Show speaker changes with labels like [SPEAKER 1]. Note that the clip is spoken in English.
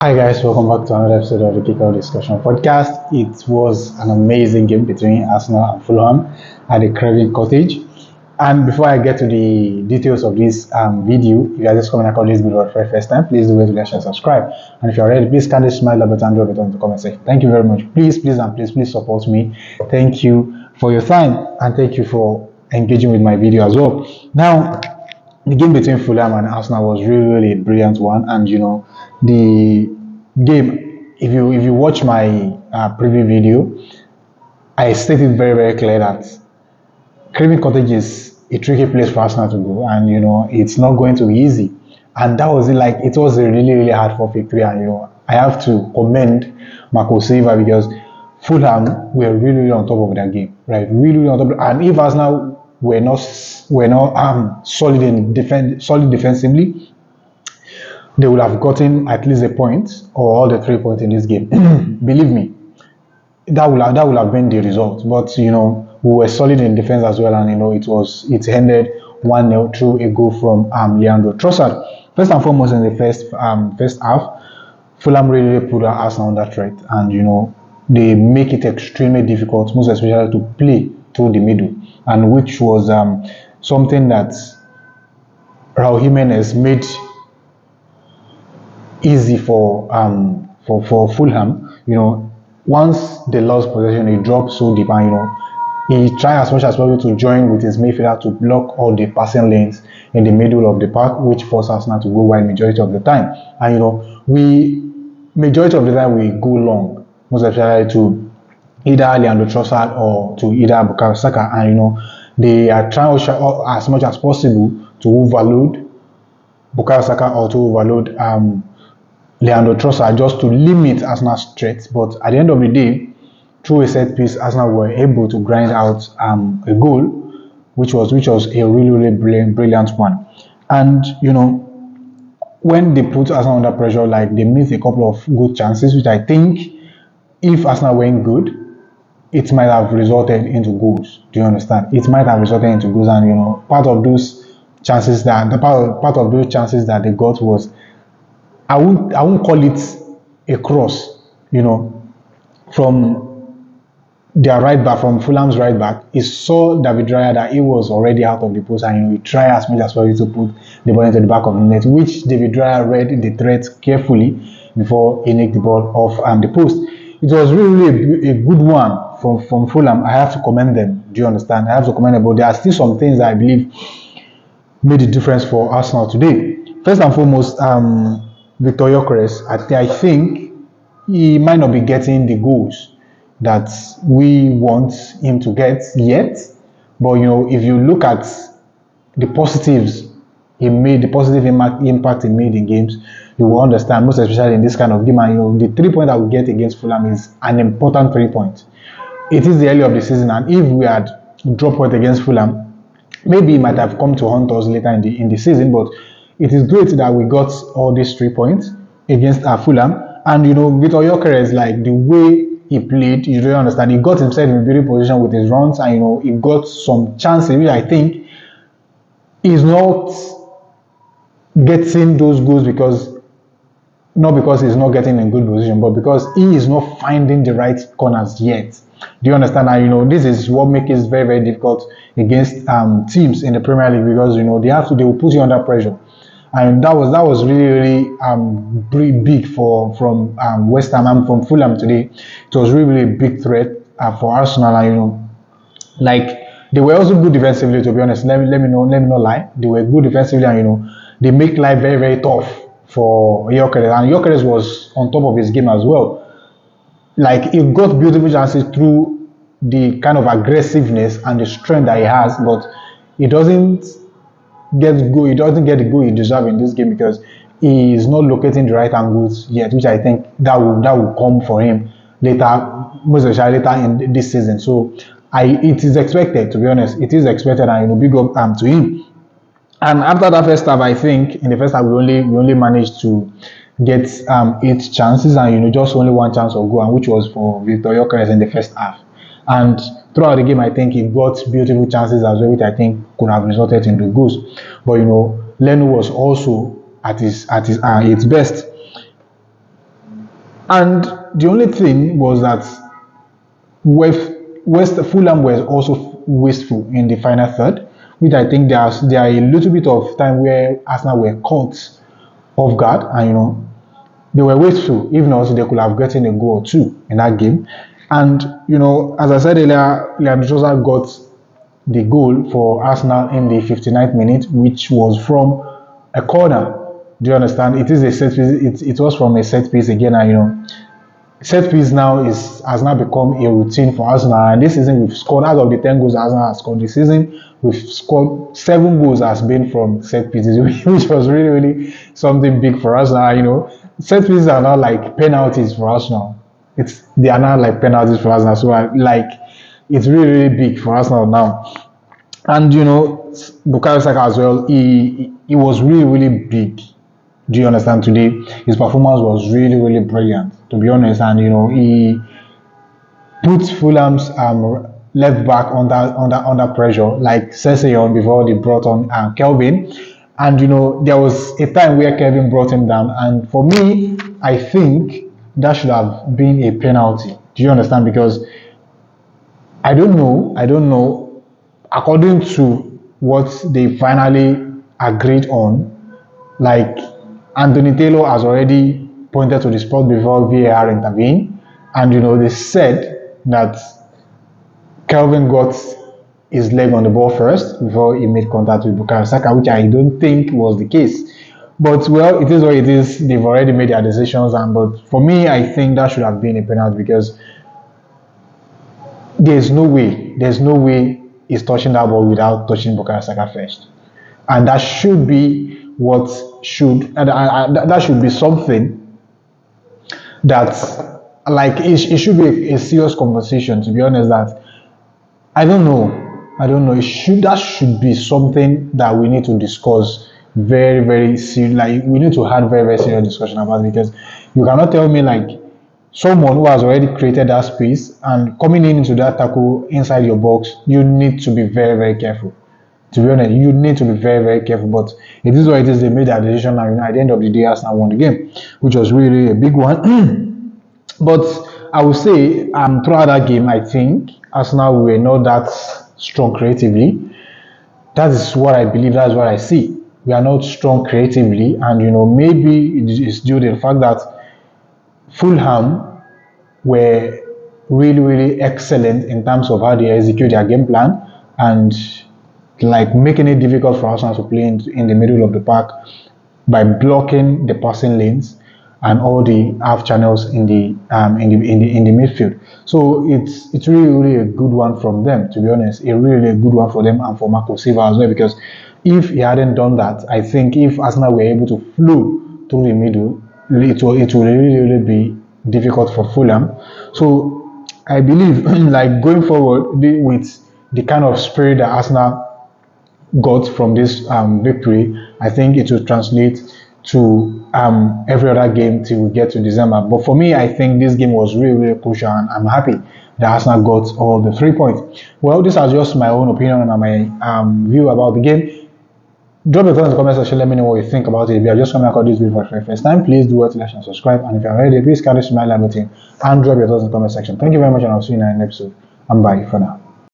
[SPEAKER 1] Hi guys, welcome back to another episode of the Kickout Discussion Podcast. It was an amazing game between Arsenal and Fulham at the Craven Cottage. And before I get to the details of this video, if you are just coming across this video for the first time, please do like, share, subscribe. And if you're ready, please kindly smash the button and drop it on the comment section. Thank you very much. Please support me. Thank you for your time and thank you for engaging with my video as well. Now, the game between Fulham and Arsenal was really a brilliant one, and the game. If you watch my preview video, I stated very clear that Craven Cottage is a tricky place for Arsenal to go, and it's not going to be easy. And that was it. Like it was a really hard fought victory, and I have to commend Marco Silva because Fulham were really on top of that game, right? Really on top. And if Arsenal were not solid defensively, they would have gotten at least a point or all the 3 points in this game. Believe me, that would have been the result. But we were solid in defense as well, and it ended 1-0 through a goal from Leandro Trossard. First and foremost, in the first half, Fulham really put Arsenal under threat, and they make it extremely difficult, most especially to play through the middle, and which was something that Raul Jimenez made easy for Fulham. Once they lost possession, he dropped so deep, and he tried as much as possible to join with his midfielder to block all the passing lanes in the middle of the park, which forced Arsenal to go wide majority of the time. And majority of the time we go long, most especially to either Leandro Trossard or to either Bukayo Saka, and they are trying as much as possible to overload Bukayo Saka or to overload Leandro Trossard just to limit Arsenal's threats. But at the end of the day, through a set piece, Arsenal were able to grind out a goal, which was a really brilliant one. And when they put Arsenal under pressure, like they missed a couple of good chances, which I think if Arsenal went good, it might have resulted into goals. Do you understand? It might have resulted into goals, and part of those chances that they got was, I won't call it a cross, from their right back, from Fulham's right back. He saw David Raya that he was already out of the post, and he tried as much as possible to put the ball into the back of the net, which David Raya read the threat carefully before he nicked the ball off the post. It was really a good one from Fulham. I have to commend them. Do you understand? I have to commend them, but there are still some things that I believe made a difference for Arsenal today. First and foremost, Victor Gyökeres, I think he might not be getting the goals that we want him to get yet, but if you look at the positives he made, the positive impact he made in games, you will understand, most especially in this kind of game. And the 3 points that we get against Fulham is an important 3 points. It is the early of the season, and if we had dropped point against Fulham, maybe it might have come to haunt us later in the season. But it is great that we got all these 3 points against Fulham. And Victor Gyökeres, like the way he played, you really understand. He got himself in a beautiful position with his runs, and he got some chances, which I think is not getting those goals not because he's not getting in good position, but because he is not finding the right corners yet. Do you understand? And this is what makes it very difficult against teams in the Premier League, because they will put you under pressure. And that was really big from West Ham and from Fulham today. It was really a big threat for Arsenal. And like they were also good defensively, to be honest. Let me not lie. They were good defensively, and they make life very tough for Gyökeres. And Gyökeres was on top of his game as well. Like he got beautiful chances through the kind of aggressiveness and the strength that he has, but he doesn't get the goal he deserves in this game because he is not locating the right angles yet, which I think that will come for him later, most especially later in this season. So it is expected, to be honest. It is expected, and big up to him. And after that first half, I think in the first half we only managed to get 8 chances, and just only 1 chance of goal, and which was for Victor Gyökeres in the first half. And throughout the game, I think he got beautiful chances as well, which I think could have resulted in the goals. But Leno was also at its best. And the only thing was that West Fulham were also wasteful in the final third, which I think there are a little bit of time where Arsenal were caught off guard, and they were wasteful. If not, they could have gotten a goal or two in that game. And as I said earlier, Leandro Trossard got the goal for Arsenal in the 59th minute, which was from a corner. Do you understand? It is a set piece. It was from a set piece again, and set piece now has now become a routine for Arsenal. And this season we've scored, out of the 10 goals Arsenal has scored this season, we've scored 7 goals has been from set pieces, which was really, really something big for Arsenal. Set pieces are now like penalties for Arsenal. They are now like penalties for Arsenal. So it's really, really big for Arsenal now. And Bukayo Saka as well, he was really, really big. Do you understand? Today his performance was really, really brilliant, to be honest. And he put Fulham's left back under pressure, like Sesseyon before they brought on Kelvin. And there was a time where Kelvin brought him down, and for me, I think that should have been a penalty. Do you understand? Because I don't know, according to what they finally agreed on, like Anthony Taylor has already pointed to the spot before VAR intervened, and they said that Kelvin got his leg on the ball first before he made contact with Bukayo Saka, which I don't think was the case. But well, it is what it is. They've already made their decisions, but for me, I think that should have been a penalty, because there's no way he's touching that ball without touching Bukayo Saka first, and that should be that should be something that, like, it should be a serious conversation, to be honest. That I don't know. That should be something that we need to discuss very, very serious. Like, we need to have very, very serious discussion about it, because you cannot tell me, like, someone who has already created that space and coming into that tackle inside your box, you need to be very, very careful. To be honest, you need to be very, very careful. But it is what it is. They made that decision, and at the end of the day, Arsenal won the game, which was really a big one. But I would say, throughout that game, I think Arsenal were not that strong creatively. That is what I believe. That's what I see. We are not strong creatively, and maybe it is due to the fact that Fulham were really, really excellent in terms of how they execute their game plan, and like making it difficult for Arsenal to play in the middle of the park by blocking the passing lanes and all the half channels in the midfield. So it's really, really a good one from them, to be honest. A really, really good one for them, and for Marco Silva as well, because if he hadn't done that, I think if Arsenal were able to flow through the middle, it will really, really be difficult for Fulham. So I believe, like, going forward with the kind of spirit that Arsenal got from this victory, I think it will translate to every other game till we get to December. But for me, I think this game was really, really crucial, and I'm happy that Arsenal got all the 3 points. Well, this is just my own opinion and my view about the game. Drop your thoughts in the comment section. Let me know what you think about it. If you are just coming across this video for the very first time, please do what to like and subscribe. And if you are already, please click the smile button and drop your thoughts in the comment section. Thank you very much, and I'll see you in the next episode. I'm bye for now.